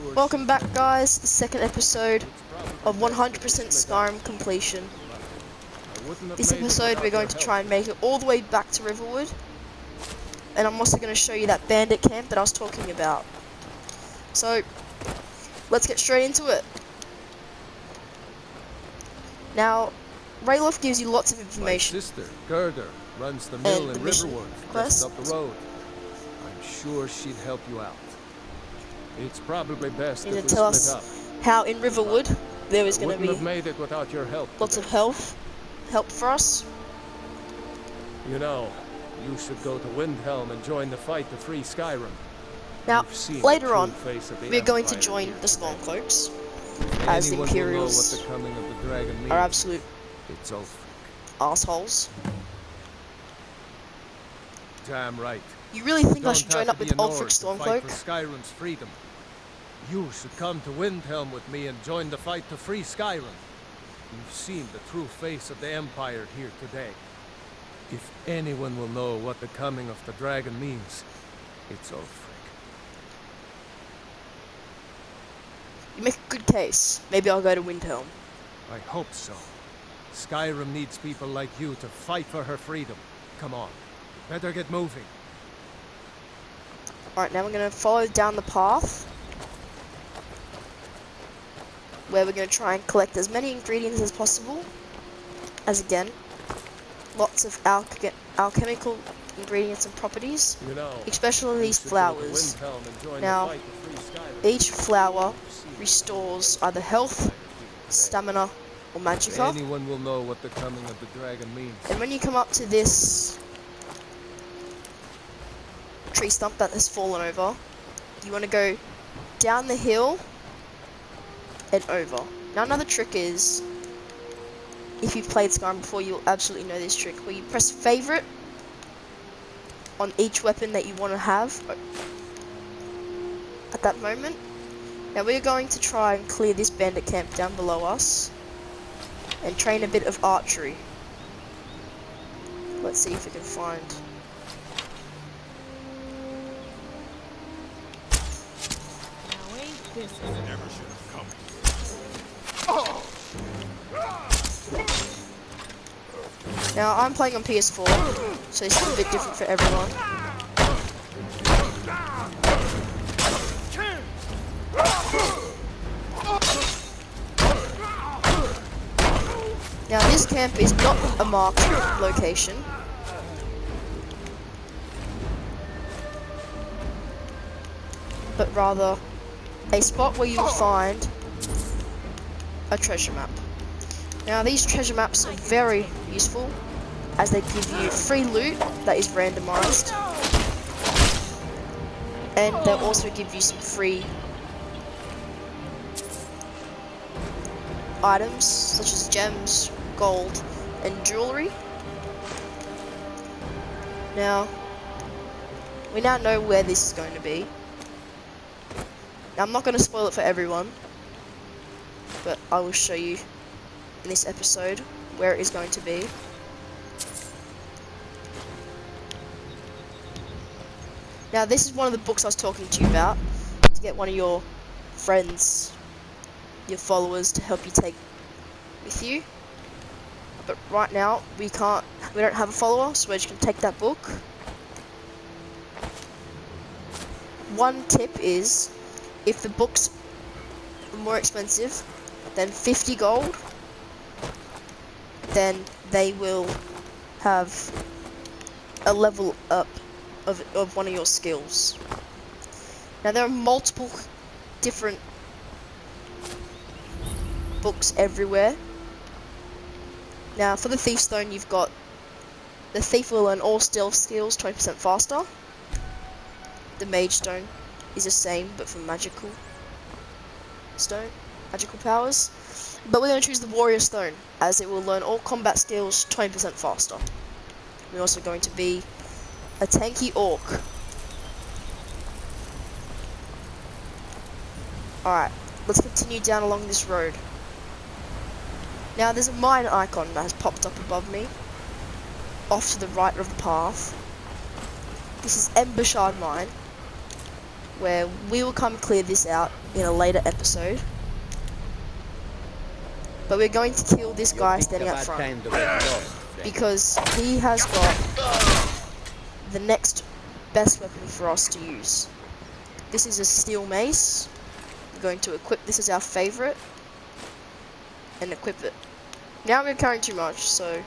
Welcome back, guys, to the second episode of 100% Skyrim completion. This episode we're going to try and make it all the way back to Riverwood, and I'm also going to show you that bandit camp that I was talking about. So, let's get straight into it. Now, Rayloff gives you lots of information. My sister, Gerda, runs the mill in Riverwood, just up the road. I'm sure she'd help you out. It's probably best if we tell split us up. how in Riverwood there is going to be have made it without your help lots of help for us. You know, you should go to Windhelm and join the fight to free Skyrim. Now, later on, we're going to join the Stormcloaks, as the Imperials are absolute assholes. Damn right. You really think I should join up with Ulfric Stormcloak? For Skyrim's freedom. You should come to Windhelm with me and join the fight to free Skyrim. You've seen the true face of the Empire here today. If anyone will know what the coming of the dragon means, it's Ulfric. You make a good case. Maybe I'll go to Windhelm. I hope so. Skyrim needs people like you to fight for her freedom. Come on. Better get moving. Alright, now we're going to follow down the path, where we're going to try and collect as many ingredients as possible, as again, lots of alchemical ingredients and properties, especially these flowers. Now, each flower restores either health, stamina, or magicka. Anyone will know what the coming of the dragon means. And when you come up to this tree stump that has fallen over, you want to go down the hill and over. Now another trick is, if you've played Skyrim before, you'll absolutely know this trick, where you press favorite on each weapon that you want to have at that moment. Now we're going to try and clear this bandit camp down below us and train a bit of archery. Let's see if we can find. This never should have come. Now I'm playing on PS4, so it's a bit different for everyone. Now this camp is not a marked location. But rather a spot where you will find a treasure map. Now these treasure maps are very useful, as they give you free loot that is randomized, and they'll also give you some free items such as gems, gold, and jewelry. Now we now know where this is going to be. Now, I'm not going to spoil it for everyone, but I will show you in this episode where it is going to be. Now, this is one of the books I was talking to you about, to get one of your friends, your followers, to help you take with you. But right now, we don't have a follower, so we're just going to take that book. One tip is, if the books are more expensive than 50 gold, then they will have a level up of one of your skills. Now there are multiple different books everywhere. Now for the Thief Stone, you've got the Thief will learn all stealth skills 20% faster. The Mage Stone is the same, but for magical powers. But we're going to choose the Warrior Stone, as it will learn all combat skills 20% faster. We're also going to be a tanky orc. Alright, let's continue down along this road. Now there's a mine icon that has popped up above me, off to the right of the path. This is Embershard Mine. where we will come clear this out in a later episode. But we're going to kill this guy standing up front because he has got the next best weapon for us to use. This is a steel mace. We're going to equip this as our favorite and equip it. Now we're carrying too much, so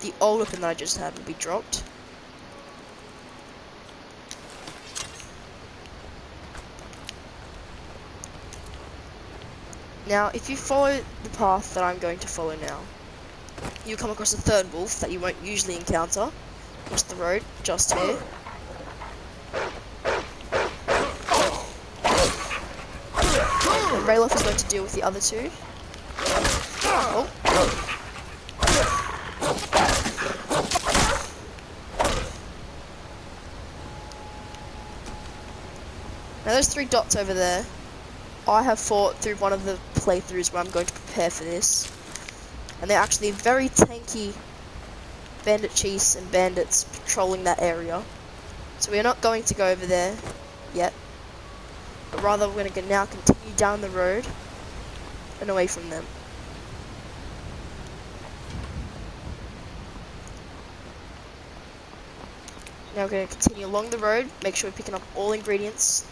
the old weapon that I just had will be dropped. Now, if you follow the path that I'm going to follow now, you'll come across a third wolf that you won't usually encounter. Across the road, just here. And Rayloff is going to deal with the other two. Oh. Now those 3 dots over there, I have fought through one of the playthroughs where I'm going to prepare for this. And they're actually very tanky bandit chiefs and bandits patrolling that area. So we're not going to go over there yet. But rather we're going to now continue down the road and away from them. Now we're going to continue along the road, make sure we're picking up all ingredients.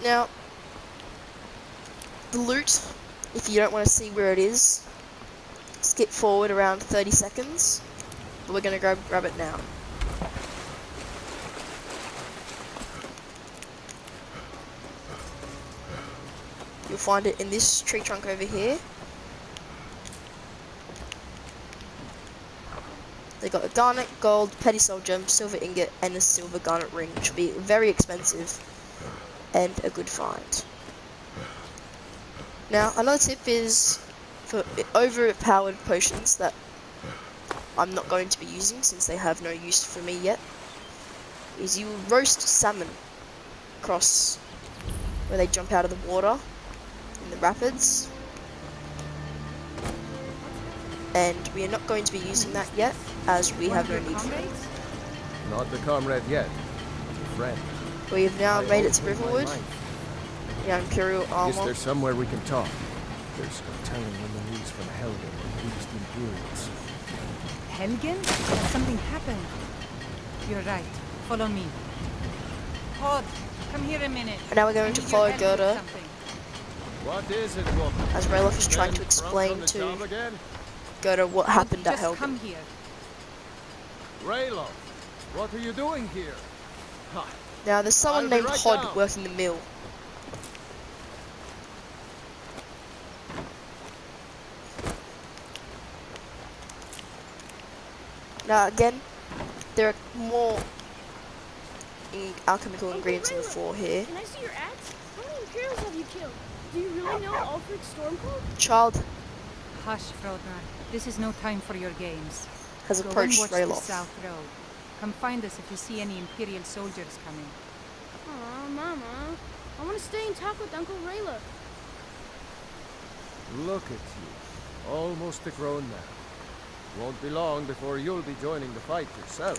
Now, the loot, if you don't want to see where it is, skip forward around 30 seconds, but we're going to go grab it now. You'll find it in this tree trunk over here. They got a garnet, gold, petty soul gem, silver ingot, and a silver garnet ring, which will be very expensive and a good find. Now, another tip is for overpowered potions that I'm not going to be using since they have no use for me yet, is you roast salmon across where they jump out of the water in the rapids. And we are not going to be using that yet, as we have no need for it. Not the comrade yet, but a friend. We have now made it to Riverwood. We have Imperial armor. Guess there's somewhere we can talk. There's no telling when the news from Helgen will reach the Imperials. Helgen? Has something happened? You're right. Follow me. Hod, come here a minute. And now we're going to follow Gerda, What is it, woman? as Rayloff is trying to explain to Gerda what happened at Just come Helgen. here. Rayloff, what are you doing here? Ha! Now there's someone I'll be named right Hod down. working the mill. Now again, there are more alchemical ingredients on the floor here. Can I see your axe? How many Imperials have you killed? Do you really know Ulfric's Stormcloak? Child Hush, Frodnar. This is no time for your games. has Go and approached watch the Rayloff. South Road. Come find us if you see any Imperial soldiers coming. Aw, Mama. I want to stay and talk with Uncle Rayloff. Look at you, almost a grown man. Won't be long before you'll be joining the fight yourself.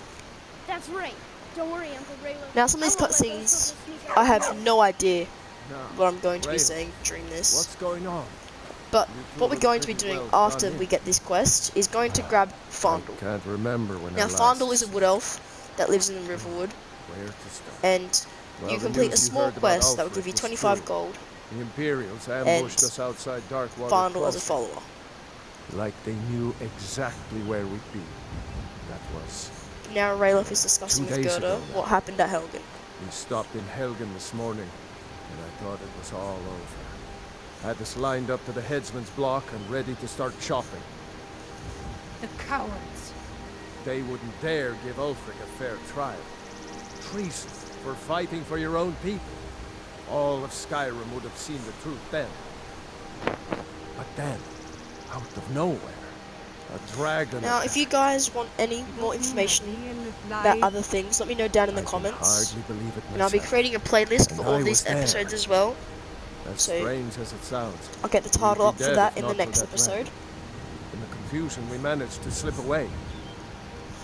That's right. Don't worry, Uncle Rayloff. Now some of these I won't let those cutscenes, soldiers sneak out. I have no idea Now, what I'm going to be Rayloff, saying during this. what's going on? But You two what we're look going to be pretty doing well after done we in. get this quest is going to grab I Fondle. can't remember when Now I last... Fondle is a wood elf that lives in Riverwood, Where to start? and Well, you the complete a news you small heard about quest that will Ulfric give you was 25 true. gold, The Imperials ambushed and us outside Darkwater Fondle as a Crossing, follower. like they knew exactly where we'd be. That was... Now Rayloff is discussing 2 with days Gerda ago now. what happened at Helgen. We stopped in Helgen this morning, and I thought it was all over. Had us lined up to the headsman's block and ready to start chopping. The cowards. They wouldn't dare give Ulfric a fair trial. Treason for fighting for your own people. All of Skyrim would have seen the truth then. But then, out of nowhere, a dragon... Now if you guys want any more information about other things, let me know down in the I can comments. hardly believe it And I'll be myself. creating a playlist for And all I these was there. episodes as well. As So strange as it sounds, I'll get the we'd title be up for dead that if in the not for next that episode. dragon. In the confusion, we managed to slip away.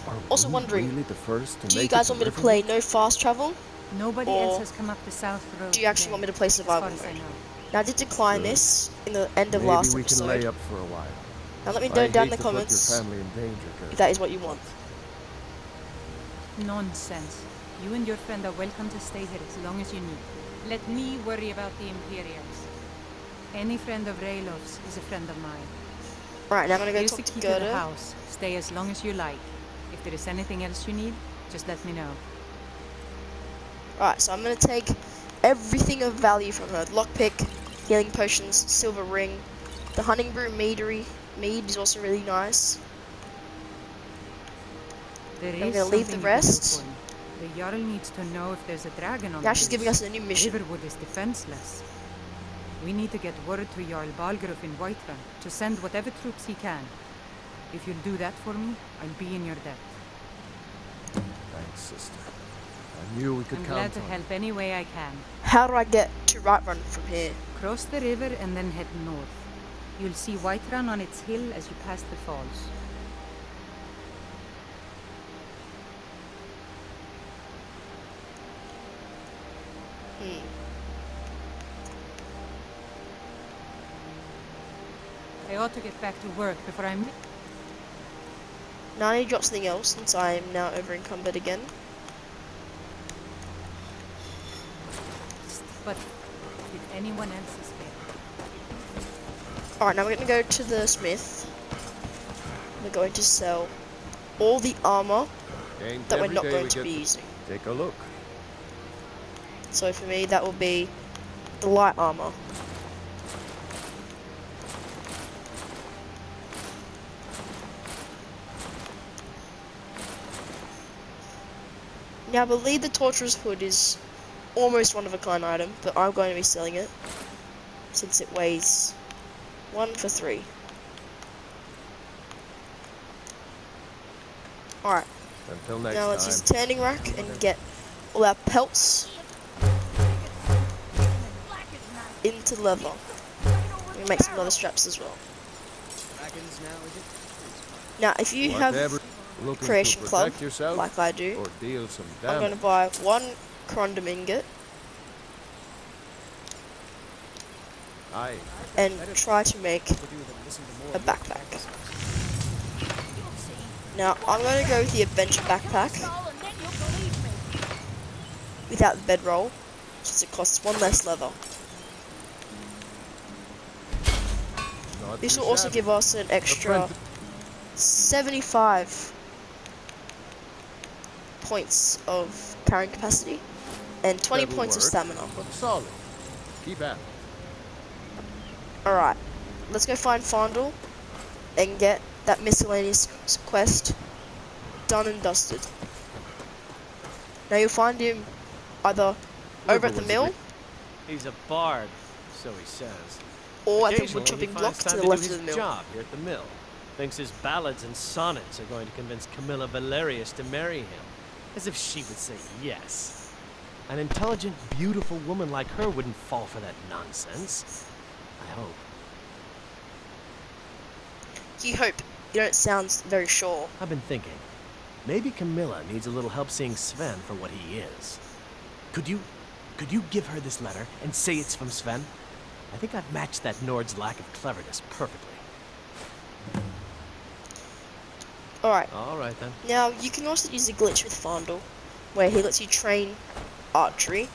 Are Also we wondering, really the first to do make you guys it want me to Riverwood? play no fast travel? Nobody Or else has come up the south road. do you actually today, want me to play survival as far as mode? I know. Now I did decline Good. this in the end of Maybe last we can lay episode. up for a while. Now let me I know down in hate the to put your comments family in danger, girl. if that is what you want. Nonsense. You and your friend are welcome to stay here as long as you need. Let me worry about the Imperials. Any friend of Raylov's is a friend of mine. Alright, now I'm gonna go Here's talk the to key to the Gerda. house. Stay as long as you like. If there is anything else you need, just let me know. Alright, so I'm gonna take everything of value from her. Lockpick, healing potions, silver ring, the hunting brew mead is also really nice. There I'm is gonna leave the something you can do rest. for me. The Jarl needs to know if there's a dragon on Now the she's giving loose. us a new mission. Riverwood is defenseless. We need to get word to Jarl Balgruuf in Whiterun to send whatever troops he can. If you'll do that for me, I'll be in your debt. Thanks, sister. I knew we could I'm count glad to on help any way I can. How do I get to Whiterun from here? Cross the river and then head north. You'll see Whiterun on its hill as you pass the falls. I ought to get back to work before I'm... Now I need to drop something else since I am now over encumbered again. But did anyone else escape? Alright, now we're gonna go to the smith. We're going to sell all the armor Ain't that we're every not day going we to get be using. Take a look. So for me, that will be the light armor. Now I believe the torturer's hood is almost one of a kind item, but I'm going to be selling it since it weighs 1 for 3. Alright, Until next now let's time. use the tanning rack and get all our pelts into leather. We make some leather straps as well. Now, if you have Whatever. Looking Creation to Club, protect yourself like I do, or deal some I'm going to damage. buy 1 corundum ingot Aye. and try to make a backpack. Now, I'm going to go with the adventure backpack without the bedroll, since it costs 1 less leather. Not This too will also shabby. give us an extra 75 points of carrying capacity and 20 That'll points of work, stamina. But solid. Keep at it. Alright, let's go find Fondle and get that miscellaneous quest done and dusted. Now you'll find him either over at the Riverwood's a mill bit- He's a bard, so he says. or at the Occasionally, wood he chopping finds block time to the do left of his the mill. job here at the mill. Thinks his ballads and sonnets are going to convince Camilla Valerius to marry him. As if she would say yes. An intelligent, beautiful woman like her wouldn't fall for that nonsense. I hope. You hope. You don't sound very sure. I've been thinking. Maybe Camilla needs a little help seeing Sven for what he is. Could you give her this letter and say it's from Sven? I think I've matched that Nord's lack of cleverness perfectly. Alright, All right then. now you can also use a glitch with Fondle, where he lets you train archery,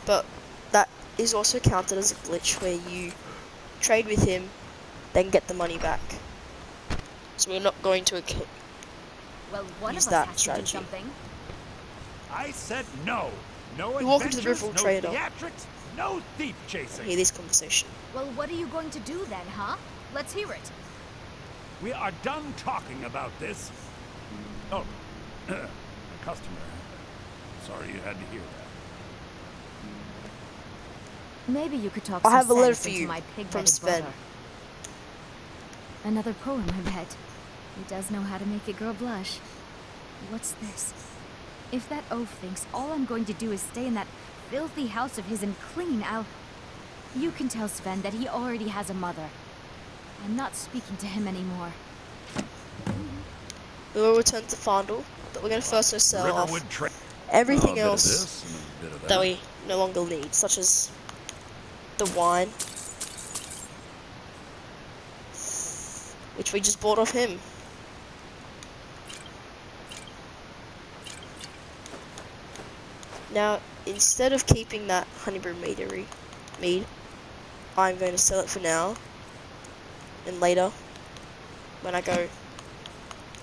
but that is also counted as a glitch where you trade with him, then get the money back. So we're not going to Well, one use of that us has strategy. to do something. I said no. No You walk into the adventures, Riverwood no trader. theatrics, no thief chasing. hear this conversation. Well, what are you going to do then, huh? Let's hear it. We are done talking about this. Oh, a customer. Sorry you had to hear that. Maybe you could talk I some have a letter sense for into you my from pig-headed Sven. brother. Another poem, I bet. He does know how to make a girl blush. What's this? If that oaf thinks all I'm going to do is stay in that filthy house of his and clean, I'll... You can tell Sven that he already has a mother. I'm not speaking to him anymore. We will return to Fondle, but we're going to first go sell off Riverwood trade. everything A bit of else this and a bit of that that. we no longer need, such as the wine, which we just bought off him. Now, instead of keeping that honeybrew mead, I'm going to sell it for now, and later, when I go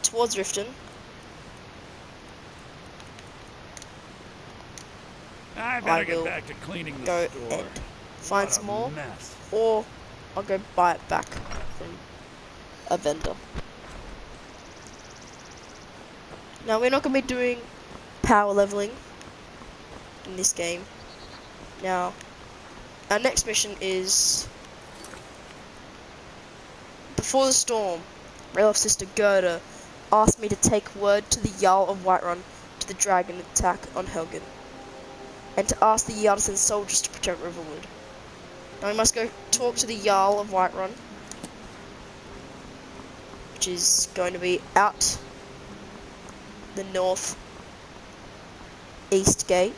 towards Riften, I I better get will back to cleaning the go store. and find What some a more, mess. or I'll go buy it back from a vendor. Now, we're not going to be doing power leveling in this game. Now, our next mission is before the storm. Ralph's sister Gerda asked me to take word to the Jarl of Whiterun to the dragon attack on Helgen, and to ask the Jarl to send soldiers to protect Riverwood. Now we must go talk to the Jarl of Whiterun, which is going to be out the north east gate,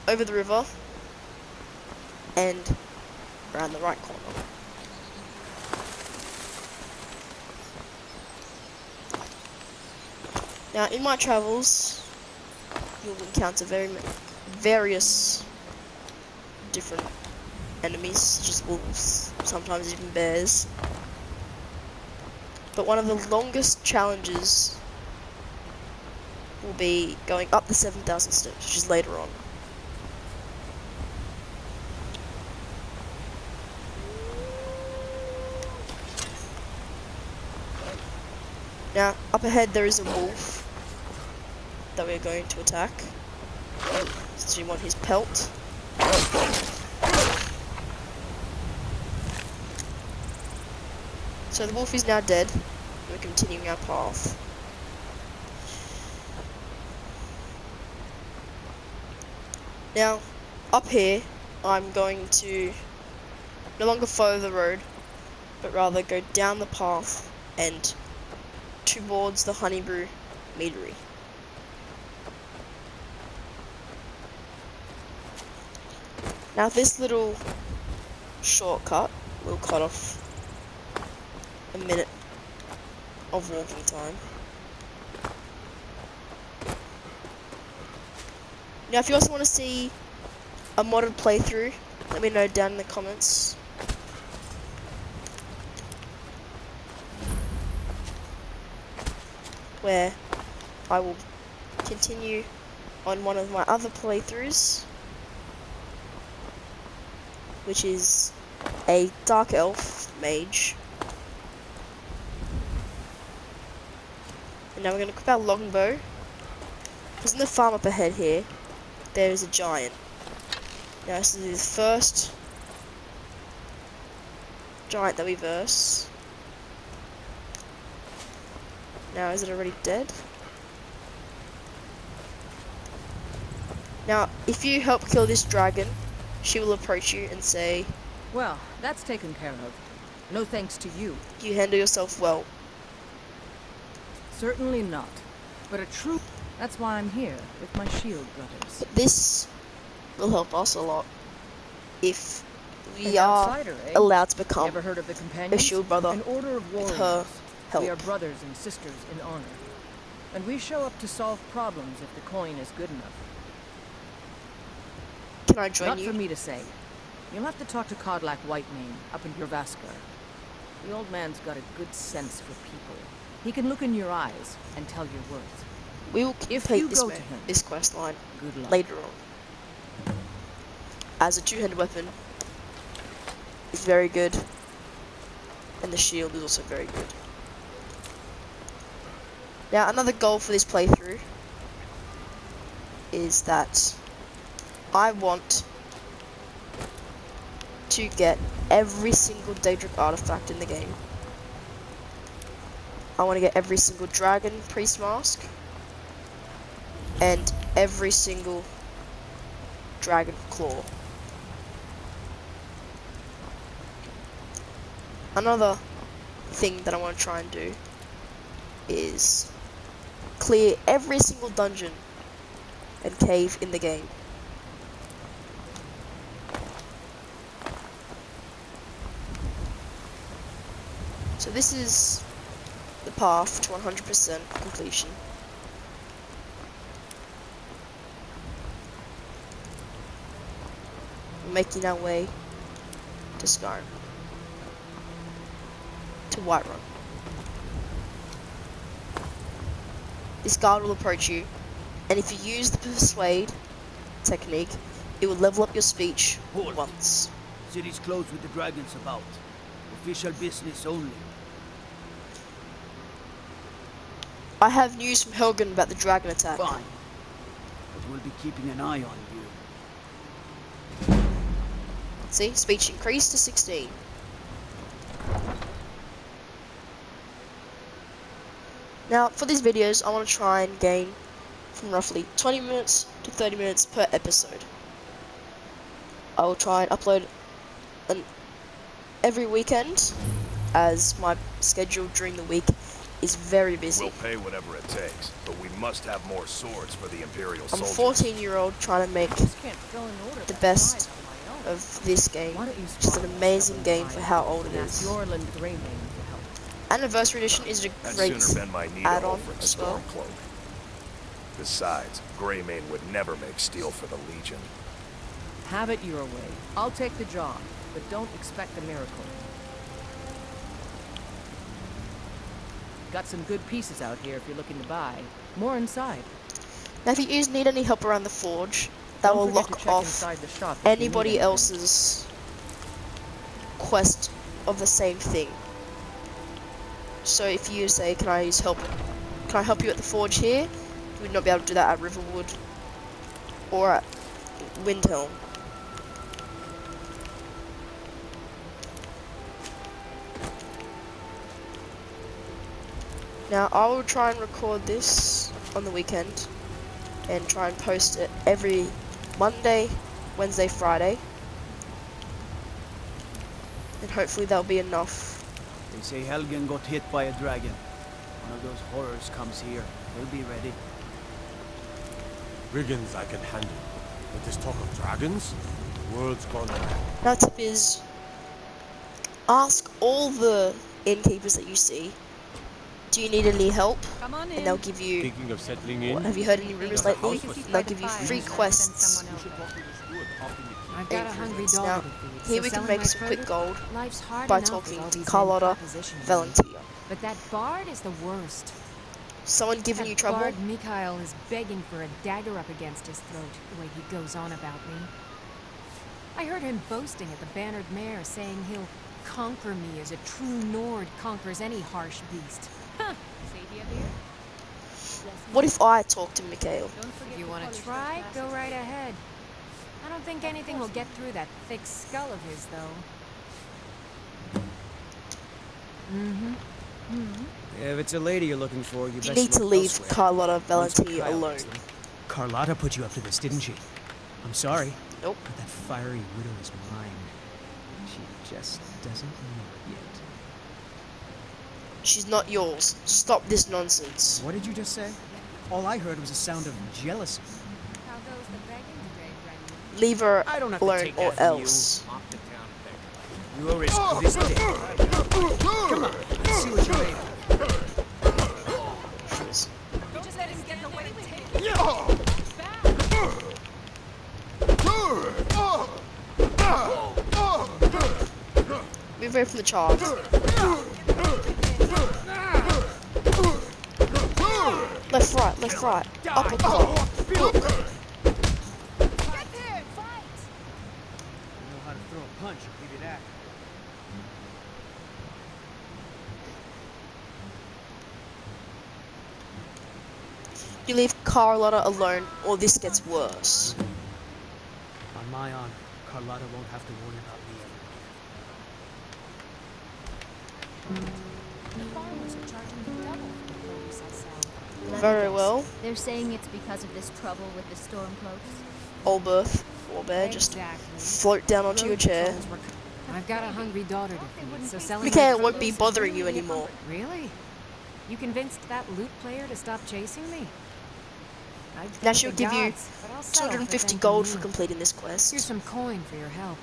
over the river, and around the right corner. Now, in my travels, you'll encounter various different enemies, such as wolves, sometimes even bears. But one of the longest challenges will be going up the 7,000 steps, which is later on. Now, up ahead there is a wolf that we're going to attack, since we want his pelt. So the wolf is now dead, and we're continuing our path. Now, up here, I'm going to no longer follow the road, but rather go down the path and towards the honeybrew meadery. Now this little shortcut will cut off a minute of walking time. Now if you also want to see a modded playthrough, let me know down in the comments. Where I will continue on one of my other playthroughs, which is a dark elf mage. And now we're going to equip our longbow, because in the farm up ahead here, there is a giant. Now this is the first giant that we verse. Now, is it already dead? Now, if you help kill this dragon, she will approach you and say, Well, that's taken care of. No thanks to you. you handle yourself well. Certainly not. But a true... That's why I'm here, with my shield brothers. But this will help us a lot if we An are outsider, eh? allowed to become Never heard of the a companions? shield brother An order of with warriors. her help. We are brothers and sisters in honor. And we show up to solve problems if the coin is good enough. Can I join Not you? for me to say. You'll have to talk to Codlac Whitemane up in Jorvaskar. The old man's got a good sense for people. He can look in your eyes and tell your worth. We will If complete you this, go to him, this quest line Good luck. later on. As a two-handed weapon is very good, and the shield is also very good. Now, another goal for this playthrough is that I want to get every single Daedric artifact in the game. I want to get every single dragon priest mask and every single dragon claw. another thing that I want to try and do is clear every single dungeon and cave in the game. So this is the path to 100% completion. We're making our way to Skyrim, to Whiterun. This guard will approach you, and if you use the persuade technique, it will level up your speech Hold. once. City's closed with the dragons about. Official business only. I have news from Helgen about the dragon attack. Fine. But we'll be keeping an eye on you. See, speech increased to 16. Now, for these videos, I want to try and gain from roughly 20 minutes to 30 minutes per episode. I will try and upload every weekend, as my schedule during the week is very busy. We'll pay whatever it takes, but we must have more swords for the Imperial I'm a soldiers. 14-year-old trying to make the best of this game. It's an amazing game for how old it is. Anniversary Edition is a I'd great sooner bend my knee to add-on Ulfric's as well. Stormcloak. Besides, Greymane would never make steel for the Legion. Have it your way. I'll take the job, but don't expect a miracle. Got some good pieces out here if you're looking to buy. More inside. Now, if you need any help around the forge, that Don't will forget to lock check off inside the shop if you need anybody anything. else's quest of the same thing. So if you say, can I help you at the forge here? You would not be able to do that at Riverwood or at Windhelm. Now, I will try and record this on the weekend and try and post it every Monday, Wednesday, Friday. And hopefully that'll be enough. They say Helgen got hit by a dragon. One of those horrors comes here. We'll be ready. Brigands I can handle, but this talk of dragons? The world's gone mad. Now, tip is, ask all the innkeepers that you see, do you need any help? Come on in. And they'll give you, Thinking of settling in? have you heard any rumors lately? And they'll give you free quests. I've got a hungry Now, dog to feed. here so we can selling make my some quick produce- gold Life's hard by enough with talking all to these Carlotta men propositioning you. Valentia. But that bard is the worst. Someone giving you That trouble? bard Mikhail is begging for a dagger up against his throat, the way he goes on about me. I heard him boasting at the Bannered Mare, saying he'll conquer me as a true Nord conquers any harsh beast. Huh. What if I talk to Mikhail? If you want to try, go right ahead. I don't think anything will get through that thick skull of his, though. If it's a lady you're looking for, you You best need to look leave elsewhere. Carlotta Once Valentia Kyle alone. gets them. Carlotta put you up to this, didn't she? I'm sorry, Nope. but that fiery widow is mine. She just doesn't know it yet. She's not yours. Stop this nonsense. What did you just say? All I heard was a sound of jealousy. How goes the begging today, Brendan? Leave her I don't have to alone take or that from else. You will risk this day. Come on, let's see what you're made of. Jeez. You just let him get away with it. Move away from the charge. Left, right. Uppercut. Hook. You know how to throw a punch, I'll give you that. You leave Carlotta alone, or this gets worse. On my honor, Carlotta won't have to worry about me ever. The farmers are charging me double for the produce I sell. Very well. They're saying it's because of this trouble with the stormcloaks. Olberth, Warbear, just Exactly. float down onto your chair. I've got a hungry daughter to feed, so selling Mikael my won't be produce is bothering you really a anymore. comfort. Really? You convinced that loot player to stop chasing me? I'd Now thank she'll the give you gods, but I'll settle for 250 thanking gold you. for completing this quest. Here's some coin for your help.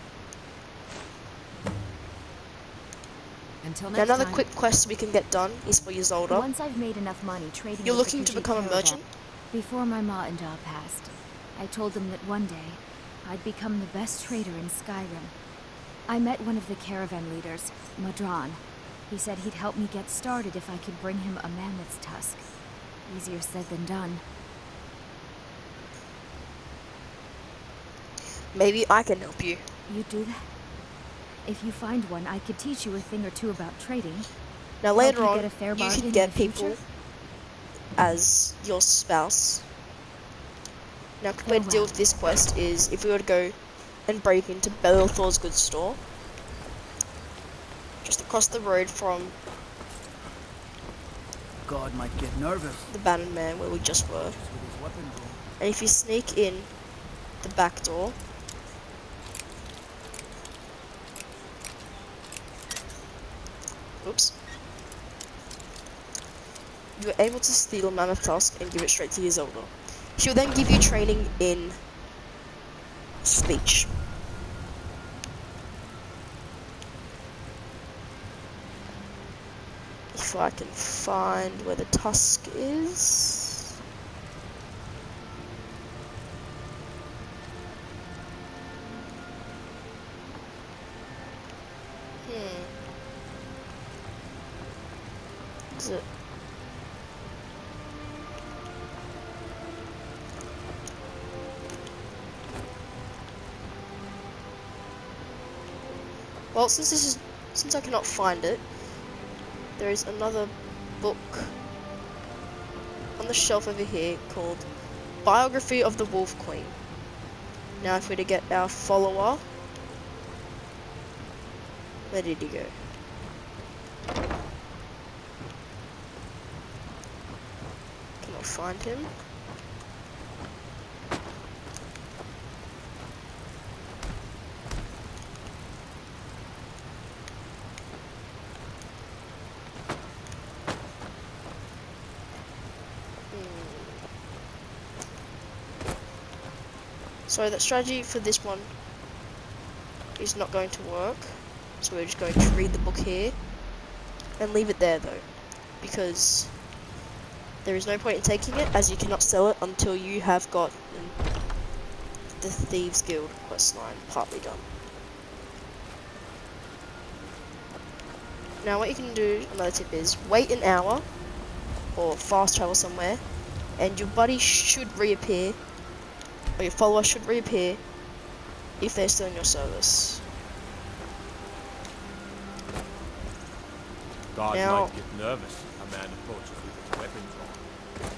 Until Now next another time. quick quest we can get done is for Isolde. Once I've made enough money trading You're with looking the to Khajiit become a caravan, merchant? before my ma and Da passed, I told them that one day I'd become the best trader in Skyrim. I met one of the caravan leaders, Madran. He said he'd help me get started if I could bring him a mammoth's tusk. Easier said than done. Maybe I can help you. You'd do that? If you find one, I could teach you a thing or two about trading. Now Help later you on, get a fair you bargain can in get the future? people as your spouse. Now a quick way to deal with this quest is if we were to go and break into Belethor's goods store, just across the road from God might get nervous. the Bannered Man where we just were. Just with his weapon drawn. And if you sneak in the back door, oops, you are able to steal Mammoth Tusk and give it straight to Isolde. She'll then give you training in speech. If I can find where the tusk is. Is it? Well, since I cannot find it, there is another book on the shelf over here called Biography of the Wolf Queen. Now if we're to get our follower, where did he go? Cannot find him. So that strategy for this one is not going to work. So we're just going to read the book here and leave it there though, because there is no point in taking it as you cannot sell it until you have got the Thieves Guild questline partly done. Now what you can do, another tip is, wait an hour or fast travel somewhere and your buddy should reappear, or your follower should reappear if they're still in your service. God Now, might get nervous. A man approaches with his weapon drawn.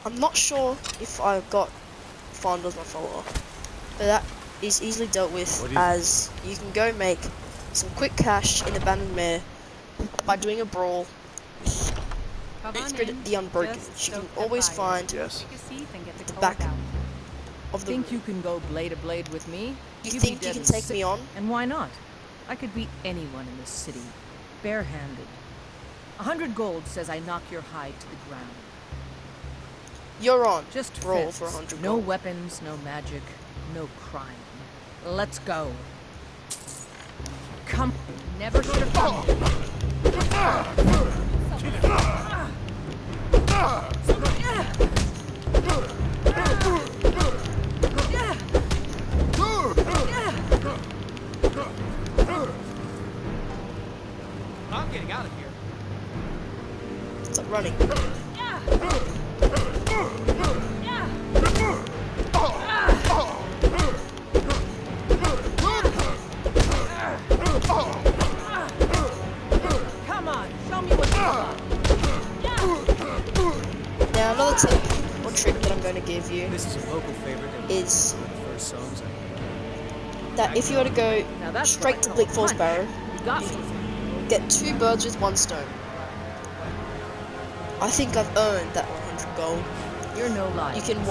I'm not sure if I got Fond as my follower, but that is easily dealt with as you can go make some quick cash in the Abandoned Mare by doing a brawl with the Unbroken. You can always find Yes. the back of the Think you can go blade to blade with me? You You'd think be you dead can in take six- me on? And why not? I could beat anyone in this city, barehanded. 100 gold says I knock your hide to the ground. You're on. Just brawl fists. for 100 No gold. weapons, no magic, no crime. Let's go. Come. Never should have come. I'm getting out of here. Stop running. Come on, show me what you got. Now another tip or trick that I'm going to give you This is a local favorite and is one of the first songs I heard. that if you were to go Now that's straight what to I Bleak call a Falls punch. Barrow, You got you me. can get 2 birds with 1 stone. I think I've earned that 100 gold. You're no liar. You can